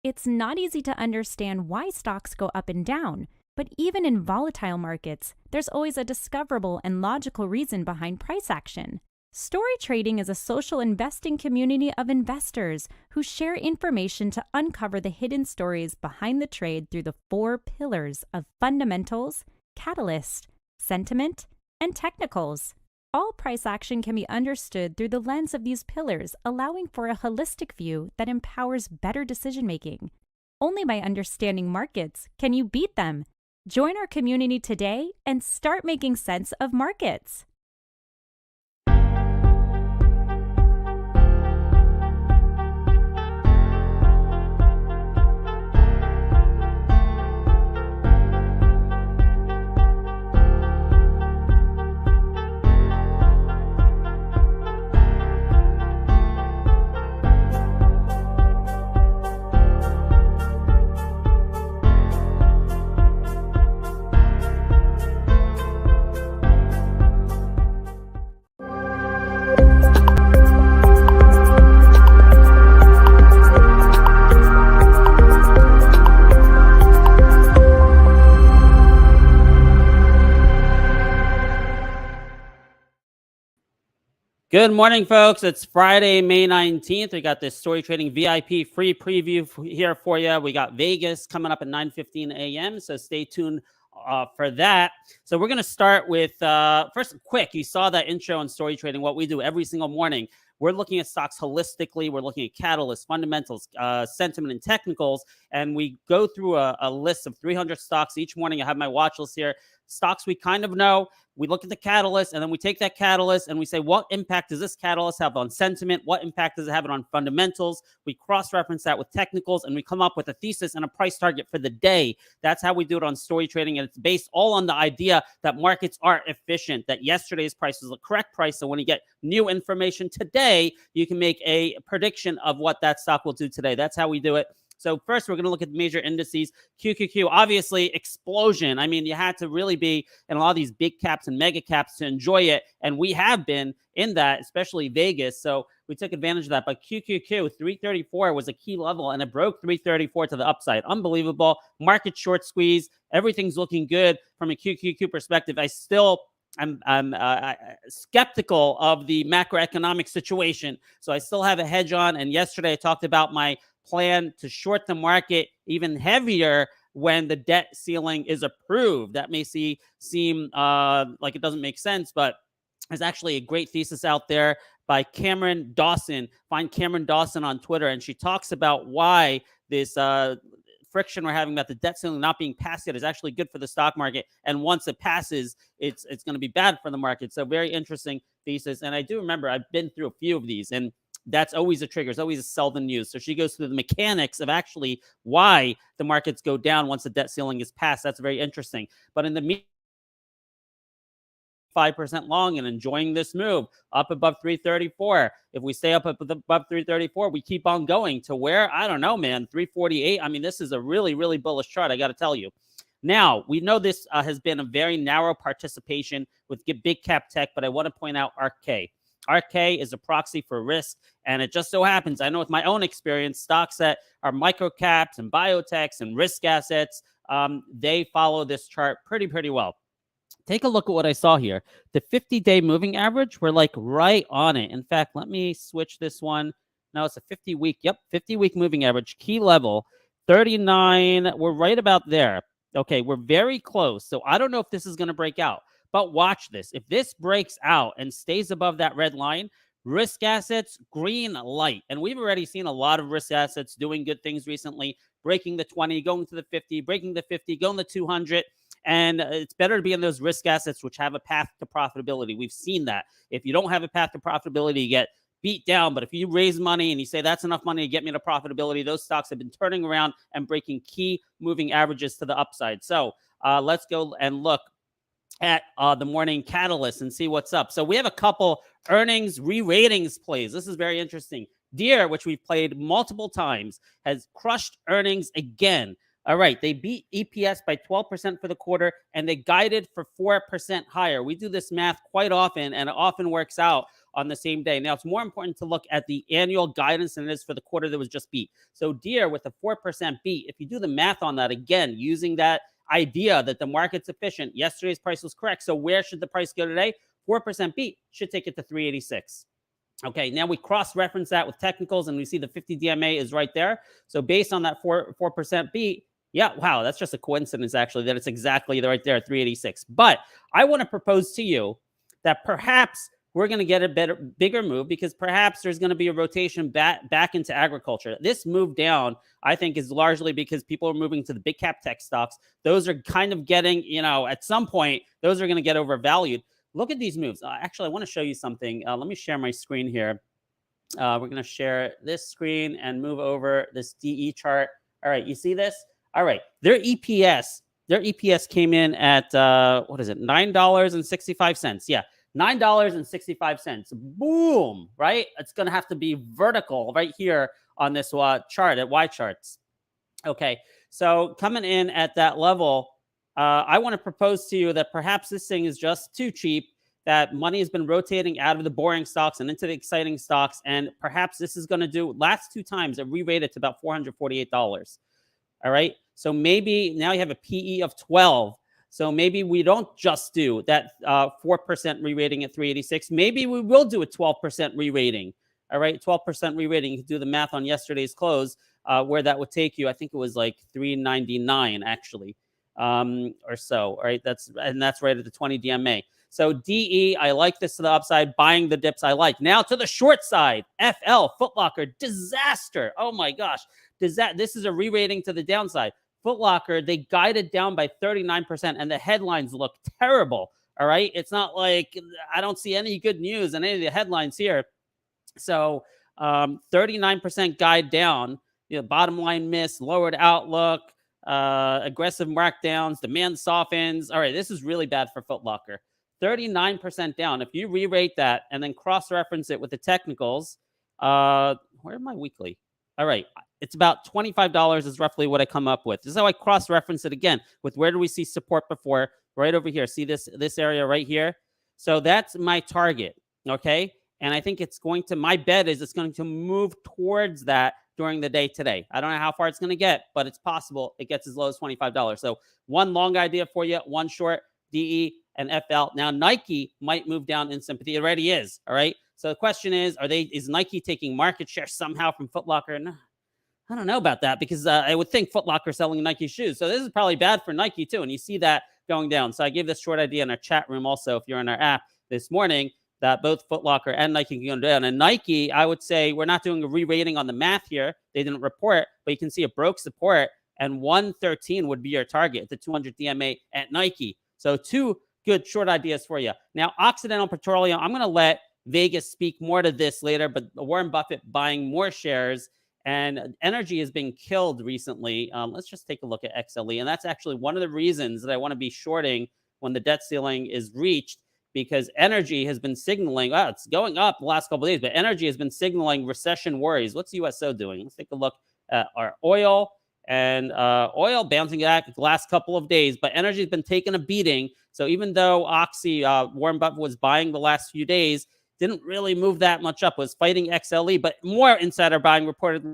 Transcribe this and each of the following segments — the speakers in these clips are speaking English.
It's not easy to understand why stocks go up and down. But even in volatile markets, there's always a discoverable and logical reason behind price action. Story trading is a social investing community of investors who share information to uncover the hidden stories behind the trade through the 4 pillars of fundamentals, catalyst, sentiment, and technicals. All price action can be understood through the lens of these pillars, allowing for a holistic view that empowers better decision-making. Only by understanding markets can you beat them. Join our community today and start making sense of markets. Good morning, folks. It's Friday, May 19th. We got this Story Trading VIP free preview here for you. We got Vegas coming up at 9:15 a.m., so stay tuned for that. So we're going to start with, first, quick. You saw that intro on Story Trading, what we do every single morning. We're looking at stocks holistically. We're looking at catalysts, fundamentals, sentiment, and technicals, and we go through a list of 300 stocks each morning. I have my watch list here. Stocks we kind of know. We look at the catalyst, and then we take that catalyst and we say, what impact does this catalyst have on sentiment? What impact does it have on fundamentals? We cross-reference that with technicals, and we come up with a thesis and a price target for the day. That's how we do it on Story Trading, and it's based all on the idea that markets are efficient, that yesterday's price was the correct price, so when you get new information today, you can make a prediction of what that stock will do today. That's how we do it. So first, we're going to look at the major indices. QQQ, obviously, explosion. I mean, you had to really be in a lot of these big caps and mega caps to enjoy it. And we have been in that, especially Vegas. So we took advantage of that. But QQQ, 334 was a key level, and it broke 334 to the upside. Unbelievable. Market short squeeze. Everything's looking good from a QQQ perspective. I'm skeptical of the macroeconomic situation. So I still have a hedge on. And yesterday I talked about my plan to short the market even heavier when the debt ceiling is approved. That may seem like it doesn't make sense, but there's actually a great thesis out there by Cameron Dawson. Find Cameron Dawson on Twitter, and she talks about why this friction we're having about the debt ceiling not being passed yet is actually good for the stock market. And once it passes, it's going to be bad for the market. So very interesting thesis. And I do remember I've been through a few of these, and that's always a trigger. It's always a sell the news. So she goes through the mechanics of actually why the markets go down once the debt ceiling is passed. That's very interesting. But in the meantime, 5% long and enjoying this move up above 334. If we stay up above 334, we keep on going to where? I don't know, man, 348. I mean, this is a really, really bullish chart, I got to tell you. Now, we know this has been a very narrow participation with big cap tech, but I want to point out ARKK. ARKK is a proxy for risk, and it just so happens, I know with my own experience, stocks that are micro caps and biotechs and risk assets, they follow this chart pretty well. Take a look at what I saw here. The 50-day moving average, we're like right on it. In fact, let me switch this one. No, it's a 50-week. Yep, 50-week moving average. Key level, 39. We're right about there. Okay, we're very close. So I don't know if this is going to break out. But watch this. If this breaks out and stays above that red line, risk assets, green light. And we've already seen a lot of risk assets doing good things recently, breaking the 20, going to the 50, breaking the 50, going to 200. And it's better to be in those risk assets which have a path to profitability. We've seen that. If you don't have a path to profitability, you get beat down. But if you raise money and you say that's enough money to get me to profitability, those stocks have been turning around and breaking key moving averages to the upside. So let's go and look at the morning catalyst and see what's up. So we have a couple earnings re-ratings plays. This is very interesting. Deere, which we've played multiple times, has crushed earnings again. All right, they beat EPS by 12% for the quarter, and they guided for 4% higher. We do this math quite often, and it often works out on the same day. Now, it's more important to look at the annual guidance than it is for the quarter that was just beat. So Deere with a 4% beat, if you do the math on that, again, using that idea that the market's efficient. Yesterday's price was correct. So where should the price go today? 4% beat should take it to 386. Okay, now we cross-reference that with technicals, and we see the 50 DMA is right there. So based on that 4% beat, yeah, wow, that's just a coincidence, actually, that it's exactly right there at 386. But I want to propose to you that perhaps we're going to get a bigger move, because perhaps there's going to be a rotation back into agriculture. This move down, I think, is largely because people are moving to the big cap tech stocks. Those are kind of getting, at some point, those are going to get overvalued. Look at these moves. Actually, I want to show you something. Let me share my screen here. We're going to share this screen and move over this DE chart. All right, you see this? All right, their EPS came in at, what is it, $9.65. Yeah, $9.65. Boom, right? It's going to have to be vertical right here on this chart at Y charts. Okay, so coming in at that level, I want to propose to you that perhaps this thing is just too cheap, that money has been rotating out of the boring stocks and into the exciting stocks, and perhaps this is going to do, last two times, it re-rated to about $448. All right, so maybe now you have a PE of 12. So maybe we don't just do that 4% re-rating at 386. Maybe we will do a 12% re-rating. All right, 12% re-rating. You can do the math on yesterday's close, where that would take you. I think it was like 399 actually, or so. All right, that's right at the 20 DMA. So DE, I like this to the upside. Buying the dips, I like. Now to the short side, FL, Foot Locker, disaster. Oh my gosh, this is a re-rating to the downside. Foot Locker, they guided down by 39%, and the headlines look terrible. All right, it's not like I don't see any good news in any of the headlines here. So 39% guide down. Bottom line miss, lowered outlook, aggressive markdowns, demand softens. All right, this is really bad for Foot Locker. 39% down. If you re-rate that and then cross-reference it with the technicals, where am I weekly? All right, it's about $25 is roughly what I come up with. This is how I cross-reference it again with where do we see support before? Right over here. See this area right here? So that's my target, okay? And I think it's going to, my bet is it's going to move towards that during the day today. I don't know how far it's going to get, but it's possible it gets as low as $25. So one long idea for you, one short, DE and FL. Now Nike might move down in sympathy. It already is, all right? So the question is Nike taking market share somehow from Foot Locker? No, I don't know about that, because I would think Foot Locker selling Nike shoes. So this is probably bad for Nike too. And you see that going down. So I gave this short idea in our chat room also, if you're in our app this morning, that both Foot Locker and Nike can go down. And Nike, I would say we're not doing a re-rating on the math here. They didn't report, but you can see it broke support, and 113 would be your target, the 200 DMA at Nike. So two good short ideas for you. Now, Occidental Petroleum, I'm going to let Vegas speak more to this later, but Warren Buffett buying more shares, and energy has been killed recently. Let's just take a look at XLE. And that's actually one of the reasons that I want to be shorting when the debt ceiling is reached, because energy has been signaling, it's going up the last couple of days, but energy has been signaling recession worries. What's USO doing? Let's take a look at our oil, and oil bouncing back the last couple of days, but energy has been taking a beating. So even though Oxy, Warren Buffett was buying the last few days, didn't really move that much up, was fighting XLE, but more insider buying reported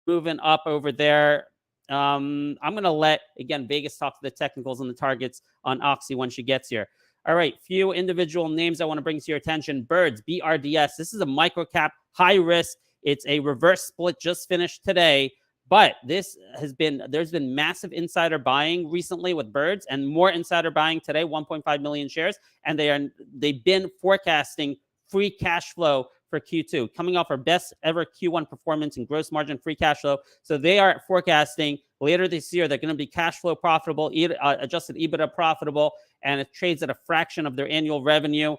moving up over there. I'm going to let, again, Vegas talk to the technicals and the targets on Oxy when she gets here. All right, few individual names I want to bring to your attention. Birds, BRDS. This is a micro cap, high risk. It's a reverse split just finished today. But there's been massive insider buying recently with Birds, and more insider buying today, 1.5 million shares. And they've been forecasting free cash flow for Q2, coming off our best ever Q1 performance in gross margin free cash flow. So they are forecasting later this year they're going to be cash flow profitable, adjusted EBITDA profitable, and it trades at a fraction of their annual revenue.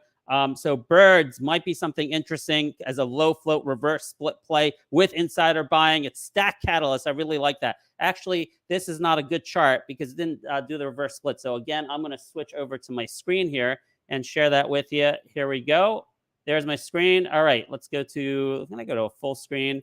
So Birds might be something interesting as a low float reverse split play with insider buying. It's stack catalyst. I really like that. Actually, this is not a good chart because it didn't do the reverse split. So again, I'm going to switch over to my screen here and share that with you. Here we go. There's my screen. All right, let's go to, I'm going to go to a full screen.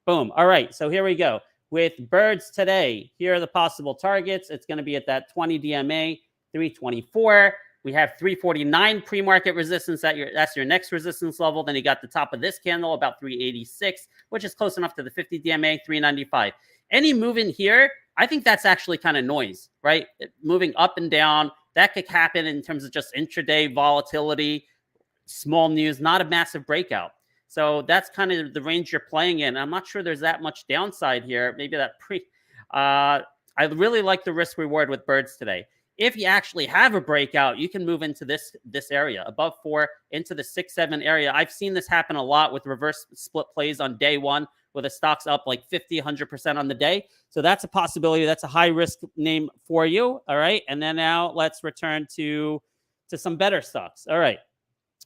Boom. All right, so here we go. With Birds today, here are the possible targets. It's going to be at that 20 DMA, 324. We have 349 pre-market resistance. That's your next resistance level. Then you got the top of this candle, about 386, which is close enough to the 50 DMA, 395. Any move in here, I think that's actually kind of noise, right? Moving up and down, that could happen in terms of just intraday volatility, small news, not a massive breakout. So that's kind of the range you're playing in. I'm not sure there's that much downside here. Maybe that I really like the risk reward with birds today. If you actually have a breakout, you can move into this area above 4 into the 6-7 area. I've seen this happen a lot with reverse split plays on day one, where the stock's up like 50, 100% on the day. So that's a possibility. That's a high risk name for you. All right. And then now let's return to some better stocks. All right.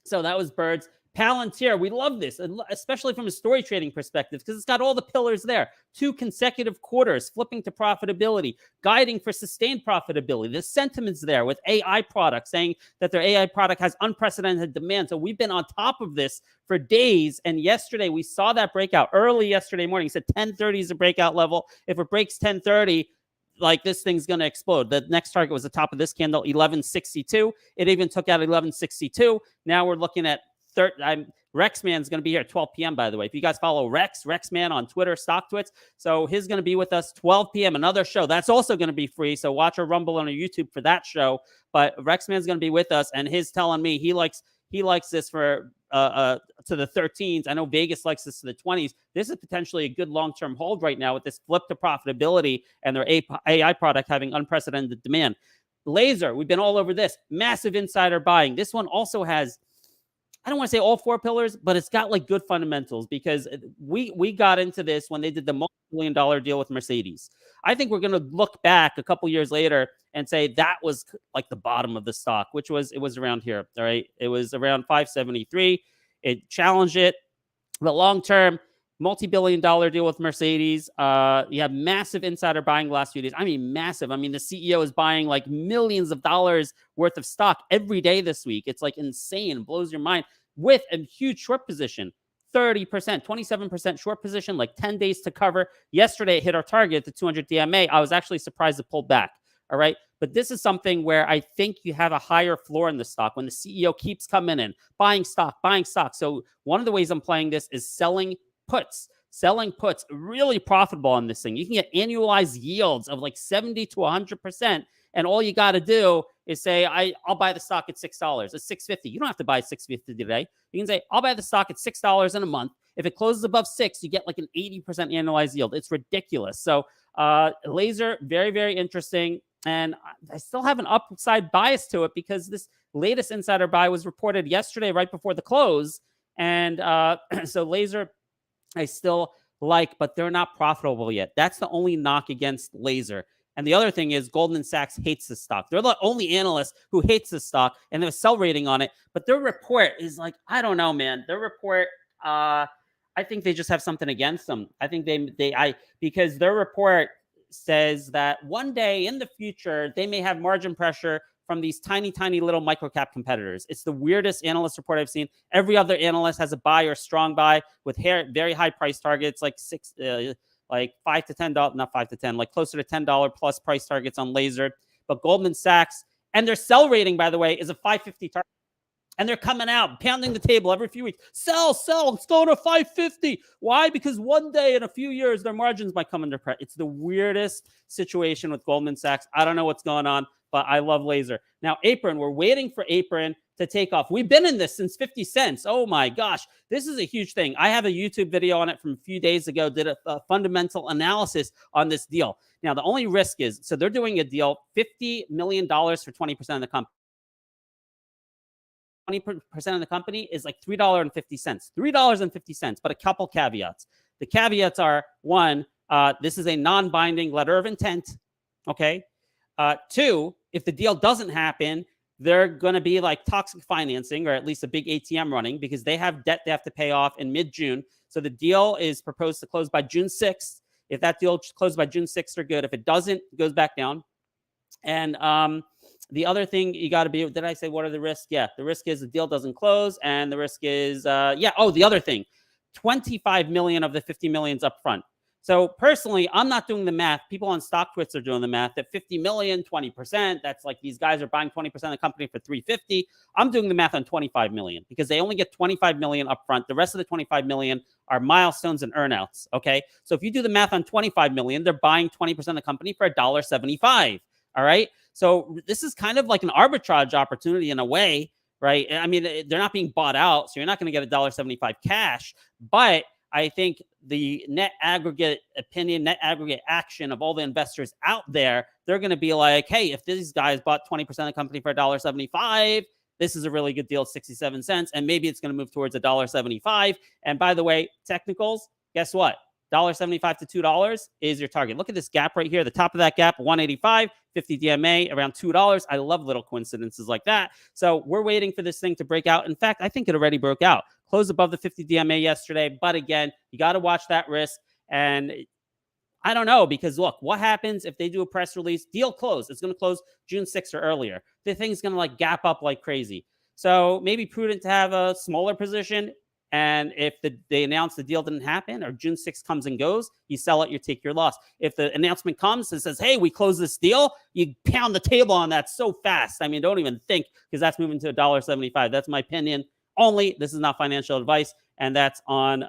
So that was birds. Palantir, we love this, especially from a story trading perspective, because it's got all the pillars there. 2 consecutive quarters, flipping to profitability, guiding for sustained profitability. The sentiment's there with AI products, saying that their AI product has unprecedented demand. So we've been on top of this for days. And yesterday, we saw that breakout early yesterday morning. It said 1030 is a breakout level. If it breaks 1030, like this thing's going to explode. The next target was the top of this candle, 1162. It even took out 1162. Now we're looking at Rexman's going to be here at 12 p.m., by the way. If you guys follow Rexman on Twitter, Stock Twits. So he's going to be with us 12 p.m., another show. That's also going to be free. So watch our Rumble on our YouTube for that show. But Rexman's going to be with us, and he's telling me he likes this for to the 13s. I know Vegas likes this to the 20s. This is potentially a good long-term hold right now with this flip to profitability and their AI product having unprecedented demand. LAZR, we've been all over this. Massive insider buying. This one also has, I don't want to say all 4 pillars, but it's got like good fundamentals, because we got into this when they did the multi-billion-dollar deal with Mercedes. I think we're going to look back a couple years later and say that was like the bottom of the stock, it was around here. All right. It was around 573. It challenged it. But long-term, multi-billion-dollar deal with Mercedes. You have massive insider buying the last few days. I mean, massive. I mean, the CEO is buying like millions of dollars worth of stock every day this week. It's like insane. It blows your mind, with a huge short position. 30%, 27% short position, like 10 days to cover. Yesterday, it hit our target, the 200 DMA. I was actually surprised it pulled back. All right. But this is something where I think you have a higher floor in the stock when the CEO keeps coming in, buying stock. So one of the ways I'm playing this is selling puts, really profitable on this thing. You can get annualized yields of like 70 to 100%. And all you got to do is say, I'll buy the stock at $6, at $6.50. You don't have to buy $6.50 today. You can say, I'll buy the stock at $6 in a month. If it closes above 6, you get like an 80% annualized yield. It's ridiculous. So LAZR, very, very interesting. And I still have an upside bias to it, because this latest insider buy was reported yesterday, right before the close. And so LAZR, I still like, but they're not profitable yet. That's the only knock against LAZR. And the other thing is Goldman Sachs hates this stock. They're the only analyst who hates this stock, and there's a sell rating on it. But their report is like, I don't know, man. Their report, I think they just have something against them. I think because their report says that one day in the future, they may have margin pressure from these tiny, tiny little microcap competitors. It's the weirdest analyst report I've seen. Every other analyst has a buy or strong buy with very high price targets, like like $5 to $10, not 5 to 10, like closer to $10 plus price targets on LAZR. But Goldman Sachs, and their sell rating, by the way, is a 550 target. And they're coming out, pounding the table every few weeks. Sell, let's go to 550. Why? Because one day in a few years, their margins might come under pressure. It's the weirdest situation with Goldman Sachs. I don't know what's going on, but I love LAZR. Now, APRN, we're waiting for APRN to take off. We've been in this since 50 cents. Oh my gosh. This is a huge thing. I have a YouTube video on it from a few days ago, did a fundamental analysis on this deal. Now, the only risk is, so they're doing a deal, $50 million for 20% of the company. 20% of the company is like $3.50. $3.50, but a couple caveats. The caveats are, one, this is a non-binding letter of intent. Okay. 2, if the deal doesn't happen, they're going to be like toxic financing, or at least a big ATM running, because they have debt they have to pay off in mid-June. So the deal is proposed to close by June 6th. If that deal closes by June 6th, they're good. If it doesn't, it goes back down. And the other thing you got to be, did I say what are the risks? Yeah, the risk is the deal doesn't close, and the risk is, the other thing, 25 million of the 50 million is up front. So personally, I'm not doing the math. People on stock twits are doing the math at 50 million, 20%. That's like these guys are buying 20% of the company for 350. I'm doing the math on 25 million because they only get 25 million upfront. The rest of the 25 million are milestones and earnouts. Okay. So if you do the math on 25 million, they're buying 20% of the company for $1.75. All right. So this is kind of like an arbitrage opportunity in a way, right? I mean, they're not being bought out, so you're not going to get $1.75 cash, but I think the net aggregate opinion, net aggregate action of all the investors out there, they're going to be like, hey, if these guys bought 20% of the company for $1.75, this is a really good deal, 67 cents, and maybe it's going to move towards $1.75. And by the way, technicals, guess what? $1.75 to $2 is your target. Look at this gap right here. The top of that gap, 185, 50 DMA, around $2. I love little coincidences like that. So we're waiting for this thing to break out. In fact, I think it already broke out. Closed above the 50 DMA yesterday. But again, you got to watch that risk. And I don't know, because look, what happens if they do a press release? Deal closed. It's going to close June 6th or earlier. The thing's going to like gap up like crazy. So maybe prudent to have a smaller position. And if they announce the deal didn't happen or June 6th comes and goes, you sell it, you take your loss. If the announcement comes and says, hey, we close this deal, you pound the table on that so fast. I mean, don't even think, because that's moving to $1.75. That's my opinion only. This is not financial advice. And that's on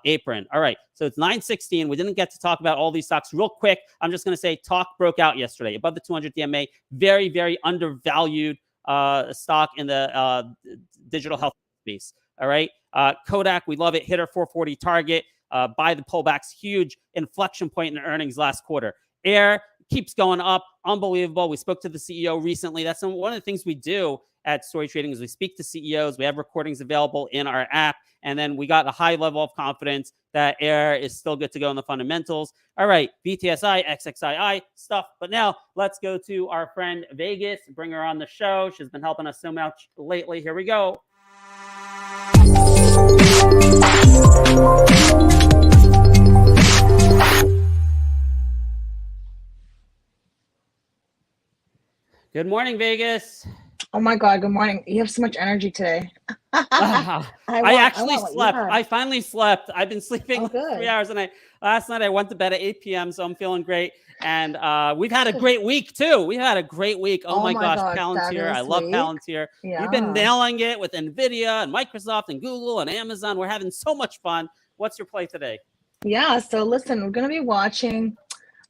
APRN. All right. So it's 9:16. We didn't get to talk about all these stocks real quick. I'm just going to say talk broke out yesterday above the 200 DMA. Very, very undervalued stock in the digital health space. All right. KODK, we love it. Hit our 440 target. Buy the pullbacks. Huge inflection point in earnings last quarter. Air keeps going up. Unbelievable. We spoke to the CEO recently. That's one of the things we do at StoryTrading is we speak to CEOs. We have recordings available in our app. And then we got a high level of confidence that Air is still good to go in the fundamentals. All right, BTSI, XXII stuff. But now let's go to our friend Vegas, bring her on the show. She's been helping us so much lately. Here we go. Good morning, Vegas. Oh my God, good morning. You have so much energy today. I actually slept. I finally slept. I've been sleeping 3 hours a night. Last night I went to bed at 8 p.m., so I'm feeling great. And we've had a great week, too. We had a great week. Oh my gosh, Palantir. I love Palantir. Yeah. We've been nailing it with NVIDIA and Microsoft and Google and Amazon. We're having so much fun. What's your play today? Yeah, so listen, we're going to be watching.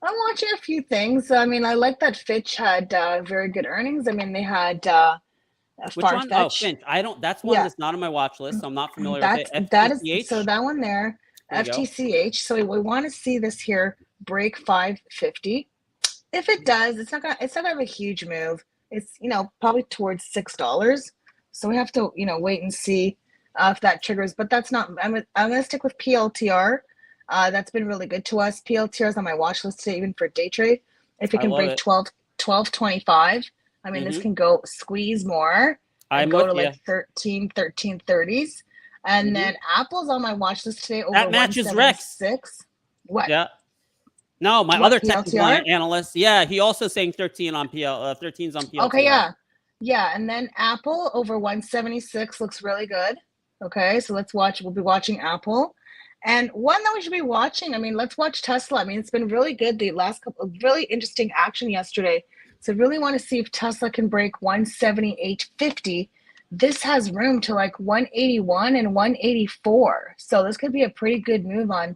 I'm watching a few things. I mean, I like that Fitch had very good earnings. I mean, they had which one? Oh, Finch. I don't. That's one that's not on my watch list, so I'm not familiar with it. FTCH? So that one there, FTCH. So we want to see this here break 550. If it does, it's not gonna have a huge move. It's probably towards $6. So we have to wait and see if that triggers. But that's not. I'm gonna stick with PLTR. That's been really good to us. PLTR is on my watch list today, even for day trade. If it can break 12.25, I mean, this can go squeeze more and go to like 13.30s. And then Apple's on my watch list today over that matches Rex. What? Yeah. No, my other technical analyst. Yeah, he also saying 13 on 13's on PLTR. Okay, yeah. Yeah, and then Apple over 176 looks really good. Okay, so let's watch. We'll be watching Apple. And one that we should be watching, I mean, let's watch Tesla. I mean, it's been really good the last couple of really interesting action yesterday. So really want to see if Tesla can break 178.50. This has room to like 181 and 184. So this could be a pretty good move on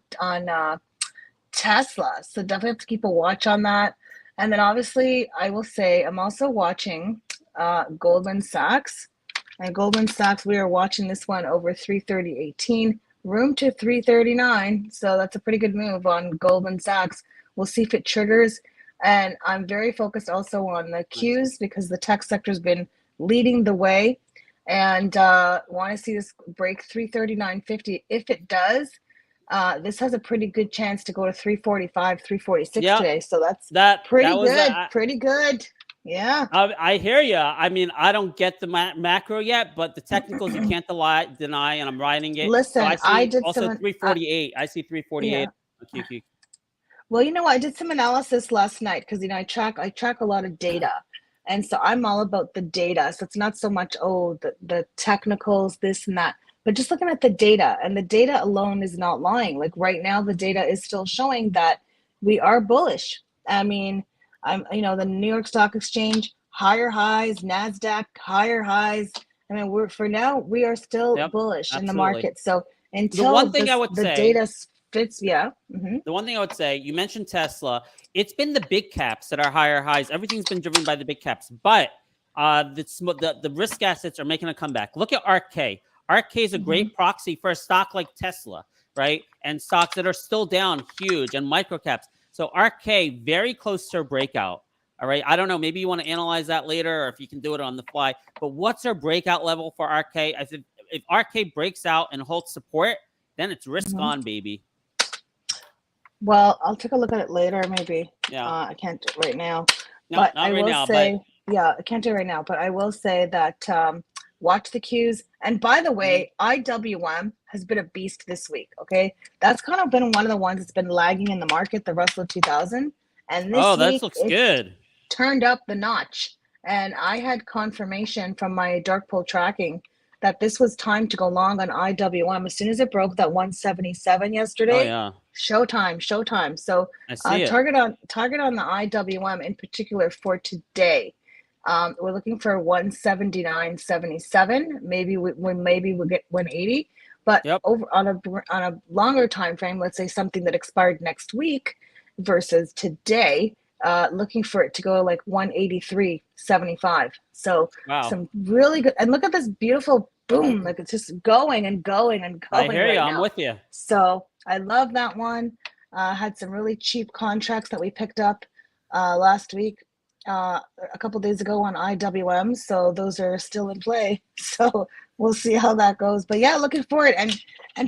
Tesla. So definitely have to keep a watch on that. And then obviously I will say I'm also watching Goldman Sachs. And Goldman Sachs, we are watching this one over 330.18. Room to 339, so that's a pretty good move on Goldman Sachs. We'll see if it triggers. And I'm very focused also on the Qs because the tech sector has been leading the way, and want to see this break 339.50. If it does, this has a pretty good chance to go to 345, 346 today. So that's pretty good. Pretty good. Yeah. I hear you. I mean, I don't get the macro yet, but the technicals you can't deny, and I'm riding it. Listen, so I did also 348. I see 348 on QQ. Well, I did some analysis last night because I track a lot of data, and so I'm all about the data. So it's not so much the technicals, this and that, But just looking at the data, and the data alone is not lying. Like right now, the data is still showing that we are bullish. I mean, the New York Stock Exchange, higher highs, NASDAQ, higher highs. I mean, we are still bullish in the market. So until the one thing I would the say, data fits, yeah. Mm-hmm. The one thing I would say, you mentioned Tesla. It's been the big caps that are higher highs. Everything's been driven by the big caps, but the risk assets are making a comeback. Look at ARKK. ARKK is a great proxy for a stock like Tesla, right? And stocks that are still down huge, and microcaps. So ARKK, very close to a breakout. All right. I don't know. Maybe you want to analyze that later, or if you can do it on the fly. But what's our breakout level for ARKK? I think if ARKK breaks out and holds support, then it's risk on, baby. Well, I'll take a look at it later, maybe. Yeah. I can't do it right now. No, but not I right will now. say, yeah, I can't do it right now. But I will say that watch the cues. And by the way, IWM has been a beast this week. Okay, that's kind of been one of the ones that's been lagging in the market, the Russell 2000. And this week, that looks good. Turned up the notch. And I had confirmation from my dark pool tracking that this was time to go long on IWM. As soon as it broke that 177 yesterday, showtime. So target on the IWM in particular for today. We're looking for 179.77. Maybe we'll get 180. But over on a longer time frame, let's say something that expired next week versus today, looking for it to go like 183.75. So some really good, and look at this beautiful boom, like it's just going and going and going. I hear you. I'm with you. So I love that one. Had some really cheap contracts that we picked up last week, a couple days ago on IWM. So those are still in play. So we'll see how that goes. But yeah, looking forward. And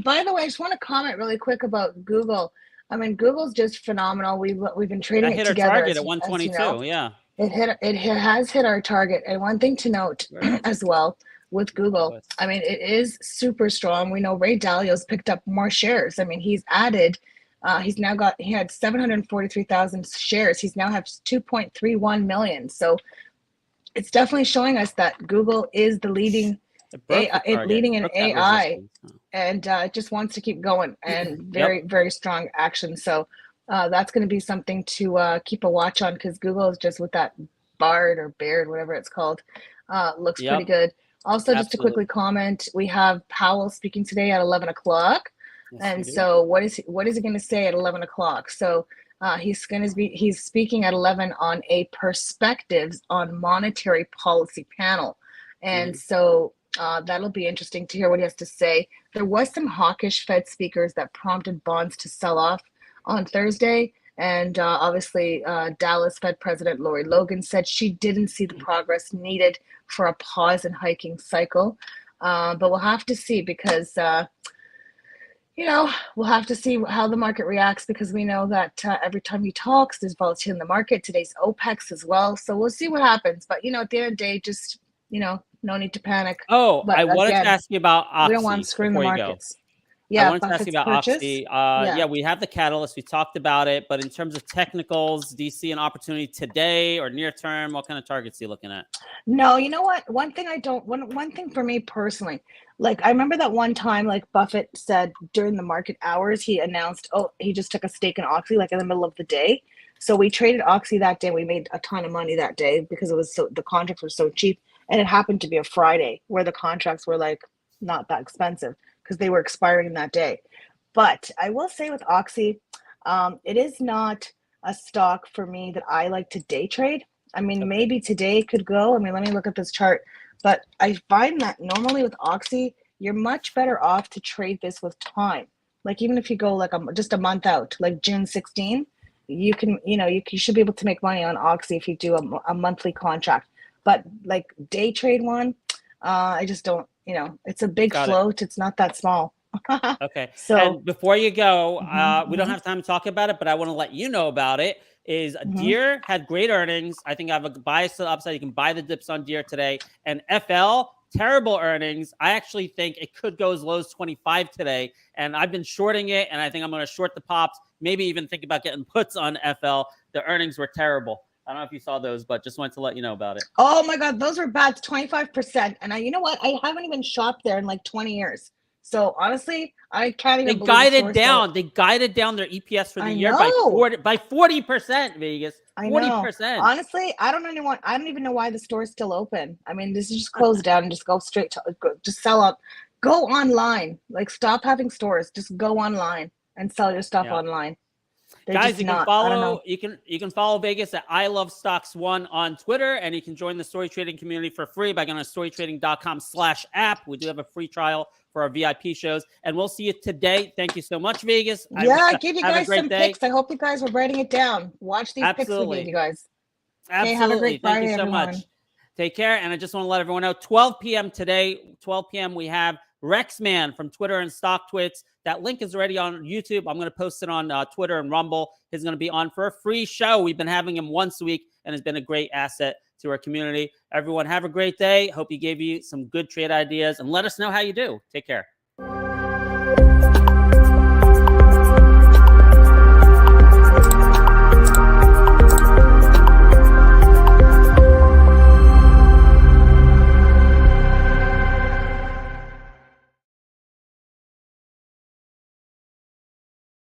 by the way, I just want to comment really quick about Google. I mean, Google's just phenomenal. We've been trading it together. Our target at 122. It has hit our target. And one thing to note as well with Google, I mean, it is super strong. We know Ray Dalio's picked up more shares. I mean, he's added. He had 743,000 shares. He's now has 2.31 million. So it's definitely showing us that Google is the leading leading in AI, and it just wants to keep going, and very strong action. So that's going to be something to keep a watch on, because Google is just with that Baird, whatever it's called, looks pretty good. Also, just to quickly comment, we have Powell speaking today at 11 o'clock. And so what is he going to say at 11 o'clock? So he's speaking at 11 on a perspectives on monetary policy panel. And so that'll be interesting to hear what he has to say. There was some hawkish Fed speakers that prompted bonds to sell off on Thursday. And obviously, Dallas Fed President Lori Logan said she didn't see the progress needed for a pause in hiking cycle. But we'll have to see, because, we'll have to see how the market reacts, because we know that every time he talks, there's volatility in the market. Today's OPEX as well. So we'll see what happens. But, at the end of the day, just, no need to panic. Oh, but I wanted to ask you about OXY. We don't want to screw the markets. Yeah, I wanted to ask you about OXY. We have the catalyst. We talked about it. But in terms of technicals, do you see an opportunity today or near term? What kind of targets are you looking at? No, you know what? One thing for me personally, like I remember that one time, like Buffett said during the market hours, he announced, he just took a stake in OXY, like in the middle of the day. So we traded OXY that day. We made a ton of money that day because the contracts were so cheap. And it happened to be a Friday where the contracts were like not that expensive because they were expiring that day. But I will say with OXY, it is not a stock for me that I like to day trade. I mean, maybe today could go. I mean, let me look at this chart. But I find that normally with OXY, you're much better off to trade this with time. Like even if you go like just a month out, like June 16, you can, you should be able to make money on OXY if you do a monthly contract. But like day trade one, I just don't, it's a big float. It's not that small. Okay. So and before you go, we don't have time to talk about it, but I want to let you know about it. Deere had great earnings. I think I have a bias to the upside. You can buy the dips on Deere today. And FL, terrible earnings. I actually think it could go as low as 25 today. And I've been shorting it, and I think I'm going to short the pops, maybe even think about getting puts on FL. The earnings were terrible. I don't know if you saw those, but just wanted to let you know about it. Oh my God, those were bad. 25%. And you know what? I haven't even shopped there in like 20 years. So honestly, I can't They even believe the story's still. They guided down their EPS for the I year know. by 40%, Vegas. I know. 40%. Honestly, I don't even know why the store's still open. I mean, this is just close down and just go straight to just sell up. Go online. Like, stop having stores. Just go online and sell your stuff online. They're Guys, just you not, can I don't follow know. you can follow Vegas at I Love Stocks 1 on Twitter, and you can join the Story Trading community for free by going to storytrading.com/app. We do have a free trial for our VIP shows, and we'll see you today. Thank you so much, Vegas. I gave you guys some day. picks. I hope you guys were writing it down. Watch these picks we gave you guys. Absolutely. Okay, have a great Friday, Thank you so everyone. much. Take care. And I just want to let everyone know, 12 p.m. today, 12 p.m. we have Rexman from Twitter and Stock Twits. That link is already on YouTube. I'm going to post it on Twitter and Rumble. He's going to be on for a free show. We've been having him once a week and has been a great asset to our community. Everyone have a great day. Hope he gave you some good trade ideas and let us know how you do. Take care.